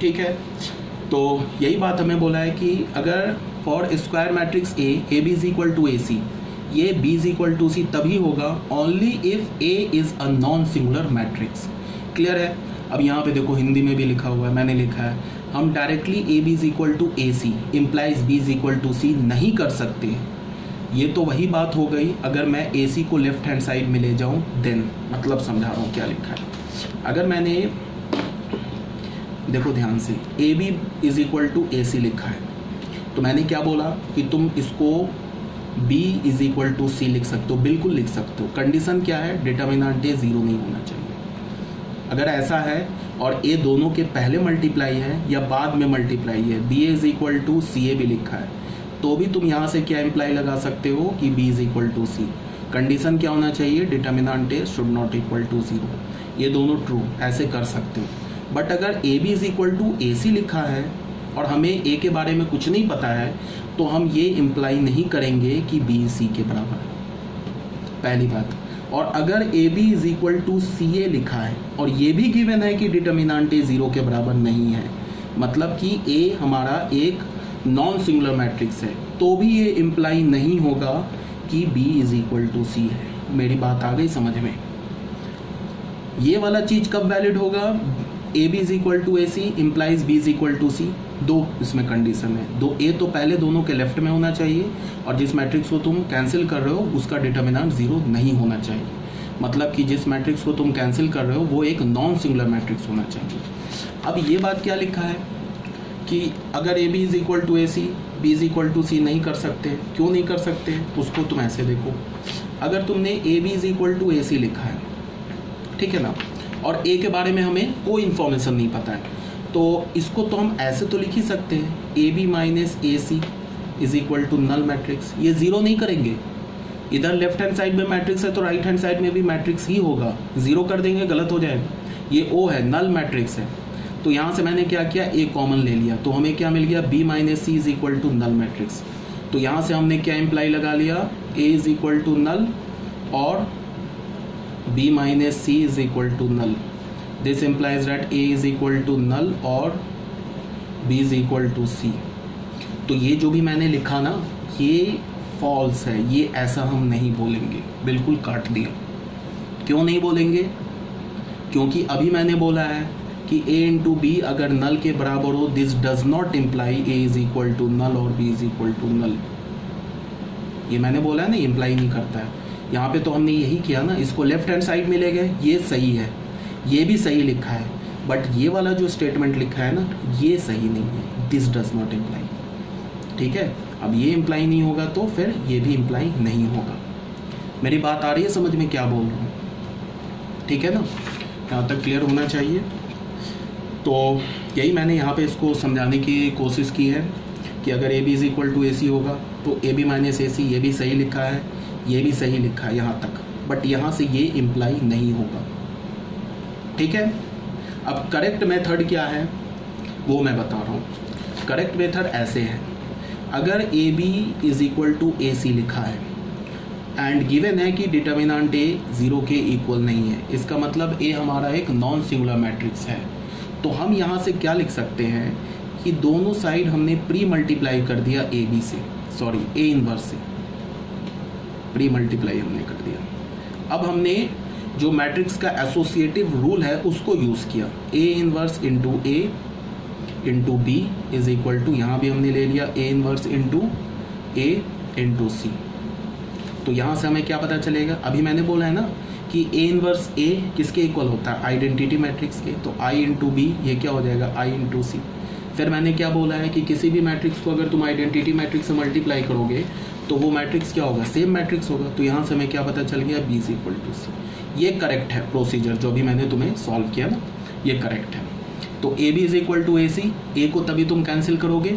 ठीक है, तो यही बात हमें बोला है कि अगर for square matrix A B is equal to A C, ये B is equal to C तभी होगा only if A is a non singular matrix. Clear है? अब यहाँ पे देखो हिंदी में भी लिखा हुआ है, मैंने लिखा है, हम directly A B is equal to A C implies B is equal to C नहीं कर सकते। ये तो वही बात हो गई अगर मैं ए सी को लेफ्ट हैंड साइड में ले जाऊँ देन, मतलब समझा रहा हूँ क्या लिखा है। अगर मैंने, देखो ध्यान से, A B is equal to A C लिखा है, तो मैंने क्या बोला कि तुम इसको b इज इक्वल टू सी लिख सकते हो, बिल्कुल लिख सकते हो। कंडीशन क्या है? डिटर्मिनेंट ए जीरो नहीं होना चाहिए। अगर ऐसा है और a दोनों के पहले मल्टीप्लाई है या बाद में मल्टीप्लाई है, B is equal to C ए भी लिखा है, तो भी तुम यहाँ से क्या इम्प्लाई लगा सकते हो कि b is equal to C. Condition क्या होना चाहिए? Determinant A should not equal to zero. ये दोनों ट्रू, ऐसे कर सकते हो। बट अगर A B is equal to A C लिखा है और हमें ए के बारे में कुछ नहीं पता है, तो हम ये इम्प्लाई नहीं करेंगे कि बी सी के बराबर है, पहली बात। और अगर A B is equal to C A लिखा है और ये भी गिवन है कि डिटर्मिनेंट ए जीरो के बराबर नहीं है, मतलब कि ए हमारा एक नॉन सिंगुलर मैट्रिक्स है, तो भी ये इम्प्लाई नहीं होगा कि बी इज इक्वल टू सी है। मेरी बात आ गई समझ में? ये वाला चीज कब वैलिड होगा? A B is equal to A C implies B is equal to C. दो इसमें कंडीशन है, दो। ए तो पहले दोनों के लेफ्ट में होना चाहिए और जिस मैट्रिक्स को तुम कैंसिल कर रहे हो उसका डिटर्मिनेंट जीरो नहीं होना चाहिए, मतलब कि जिस मैट्रिक्स को तुम कैंसिल कर रहे हो वो एक नॉन सिंगुलर मैट्रिक्स होना चाहिए। अब ये बात क्या लिखा है कि अगर A B is equal to A C, B is equal to C नहीं कर सकते। क्यों नहीं कर सकते? उसको तुम ऐसे देखो, अगर तुमने A B is equal to A C लिखा है, ठीक है ना, और ए के बारे में हमें कोई इन्फॉर्मेशन नहीं पता है, तो इसको तो हम ऐसे तो लिख ही सकते हैं, A B minus A C is equal to null matrix. ये जीरो नहीं करेंगे, इधर लेफ्ट हैंड साइड में मैट्रिक्स है तो राइट हैंड साइड में भी मैट्रिक्स ही होगा, जीरो कर देंगे गलत हो जाएगा। ये ओ है, नल मैट्रिक्स है, तो यहाँ से मैंने क्या किया, ए कॉमन ले लिया, तो हमें क्या मिल गया, B minus C is equal to null matrix. तो यहाँ से हमने क्या इम्प्लाई लगा लिया, A is equal to null और b minus c is equal to null. This implies that a is equal to null और b is equal to c. तो ये जो भी मैंने लिखा ना, ये फॉल्स है, ये ऐसा हम नहीं बोलेंगे, बिल्कुल काट दिया। क्यों नहीं बोलेंगे? क्योंकि अभी मैंने बोला है कि a इंटू बी अगर नल के बराबर हो, this does not imply a is equal to null और b is equal to null. ये मैंने बोला है ना, इम्प्लाई नहीं करता है। यहाँ पे तो हमने यही किया ना, इसको लेफ्ट हैंड साइड में ले गए, ये सही है, ये भी सही लिखा है, बट ये वाला जो स्टेटमेंट लिखा है ना, ये सही नहीं है, दिस डज नॉट इम्प्लाई। ठीक है, अब ये इम्प्लाई नहीं होगा तो फिर ये भी इम्प्लाई नहीं होगा। मेरी बात आ रही है समझ में क्या बोल रहा हूँ? ठीक है ना, यहाँ तक क्लियर होना चाहिए। तो यही मैंने यहाँ पे इसको समझाने की कोशिश की है कि अगर A B is equal to A C होगा तो A B minus A C, ये भी सही लिखा है, ये भी सही लिखा है यहाँ तक, बट यहाँ से ये इम्प्लाई नहीं होगा। ठीक है, अब करेक्ट मेथड क्या है वो मैं बता रहा हूँ। करेक्ट मेथड ऐसे है, अगर A B is equal to A C लिखा है एंड गिवन है कि डिटर्मिनेंट ए जीरो के इक्वल नहीं है, इसका मतलब ए हमारा एक नॉन सिंगुलर मैट्रिक्स है, तो हम यहाँ से क्या लिख सकते हैं कि दोनों साइड हमने प्री मल्टीप्लाई कर दिया ए बी से, सॉरी ए इनवर्स से प्री मल्टीप्लाई हमने कर दिया। अब हमने जो मैट्रिक्स का एसोसिएटिव रूल है उसको यूज़ किया, A inverse into A into B is equal to, यहाँ भी हमने ले लिया A inverse into A into C. तो यहाँ से हमें क्या पता चलेगा, अभी मैंने बोला है ना कि ए इनवर्स ए किसके इक्वल होता है, आइडेंटिटी मैट्रिक्स के, तो आई इंटू बी ये क्या हो जाएगा, आई इंटू सी। फिर मैंने क्या बोला है कि किसी भी मैट्रिक्स को अगर तुम आइडेंटिटी मैट्रिक्स से मल्टीप्लाई करोगे तो वो मैट्रिक्स क्या होगा, सेम मैट्रिक्स होगा। तो यहाँ से हमें क्या पता चल गया, बी इज इक्वल टू सी। ये करेक्ट है प्रोसीजर जो भी मैंने तुम्हें सॉल्व किया ना, ये करेक्ट है। तो A B is equal to A C, A को तभी तुम कैंसिल करोगे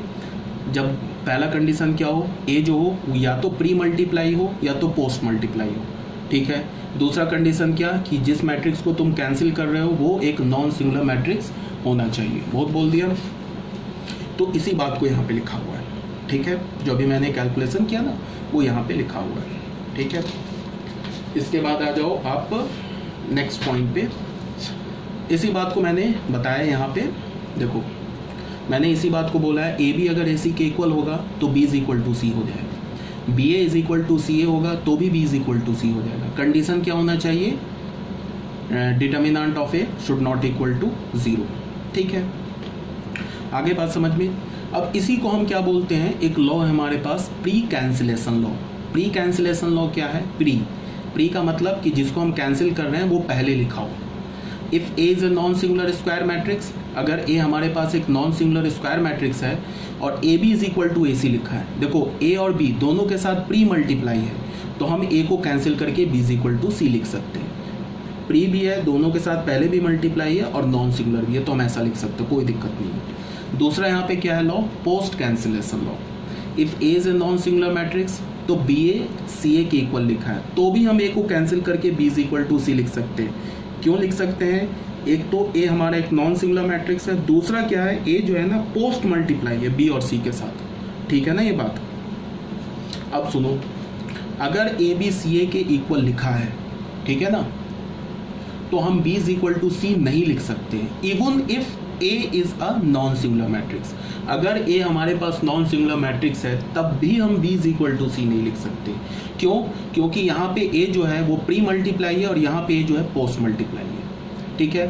जब पहला कंडीशन क्या हो, ए जो हो या तो प्री मल्टीप्लाई हो या तो पोस्ट मल्टीप्लाई हो। ठीक है, दूसरा कंडीशन क्या कि जिस मैट्रिक्स को तुम कैंसिल कर रहे हो वो एक नॉन सिंगुलर मैट्रिक्स होना चाहिए। बहुत बोल दिया, तो इसी बात को यहाँ पे लिखा हुआ है। ठीक है, जो भी मैंने कैलकुलेशन किया ना वो यहाँ पे लिखा हुआ है। ठीक है, इसके बाद आ जाओ आप नेक्स्ट पॉइंट पे। इसी बात को मैंने बताया यहाँ पे, देखो मैंने इसी बात को बोला है, ए बी अगर ए सी के इक्वल होगा तो B is equal to C हो जाएगा, B A is equal to C A होगा तो भी B is equal to C हो जाएगा। कंडीशन क्या होना चाहिए, determinant of A should not equal to 0। ठीक है, आगे बात समझ में। अब इसी को हम क्या बोलते हैं, एक लॉ है हमारे पास, pre cancellation law. Pre cancellation law क्या है, प्री का मतलब कि जिसको हम कैंसिल कर रहे हैं वो पहले लिखा हो। If A is a non singular square matrix, अगर ए हमारे पास एक नॉन सिंगुलर स्क्वायर मैट्रिक्स है और A B is equal to A C लिखा है, देखो ए और बी दोनों के साथ प्री मल्टीप्लाई है तो हम ए को कैंसिल करके बी इज इक्वल टू सी लिख सकते हैं। प्री भी है, दोनों के साथ पहले भी मल्टीप्लाई है और नॉन सिंगुलर भी है तो हम ऐसा लिख सकते हैं, कोई दिक्कत नहीं है। दूसरा यहाँ पे क्या है law, post cancellation law. If A is a non singular matrix तो बी ए सी ए के इक्वल लिखा है तो भी हम ए को कैंसिल करके बी इज इक्वल टू सी लिख सकते हैं। क्यों लिख सकते हैं, एक तो ए हमारा एक नॉन सिंगुलर मैट्रिक्स है, दूसरा क्या है, ए जो है ना पोस्ट मल्टीप्लाई है बी और सी के साथ। ठीक है ना ये बात। अब सुनो, अगर ए बी सी ए के इक्वल लिखा है, ठीक है ना, तो हम B is equal to C नहीं लिख सकते even if A is a non singular matrix. अगर ए हमारे पास नॉन सिंगुलर मैट्रिक्स है तब भी हम B is equal to C नहीं लिख सकते। क्यों, क्योंकि यहाँ पे ए जो है वो प्री मल्टीप्लाई है और यहाँ पे ए जो है पोस्ट मल्टीप्लाई है। ठीक है,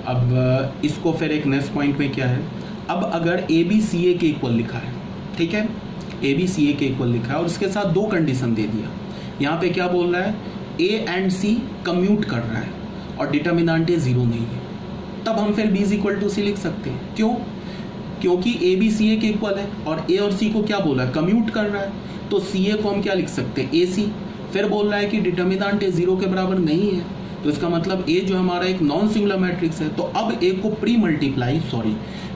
अब इसको फिर एक नेक्स्ट पॉइंट में क्या है, अब अगर ए बी सी ए के इक्वल लिखा है, ठीक है, ए बी सी ए के इक्वल लिखा है और इसके साथ दो कंडीशन दे दिया। यहाँ पे क्या बोल रहा है, ए एंड सी कम्यूट कर रहा है और डिटर्मिनेंट ए 0 नहीं है, तब हम फिर बी इज इक्वल टू सी लिख सकते हैं। क्यों, क्योंकि ए बी सी ए के इक्वल है और ए और सी को क्या बोला है, कम्यूट कर रहा है, तो सी ए को हम क्या लिख सकते हैं, ए सी। फिर बोल रहा है कि डिटर्मिनेंट ए 0 के बराबर नहीं है, तो इसका मतलब ए जो हमारा एक नॉन सिंगुलर मैट्रिक्स है, तो अब ए को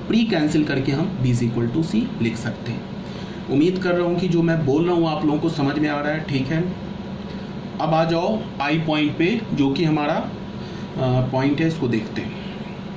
प्री कैंसिल करके हम बी इज इक्वल टू सी लिख सकते हैं। उम्मीद कर रहा हूँ कि जो मैं बोल रहा हूँ आप लोगों को समझ में आ रहा है। ठीक है, अब आ जाओ आई पॉइंट पे, जो कि हमारा पॉइंट है, इसको देखते हैं।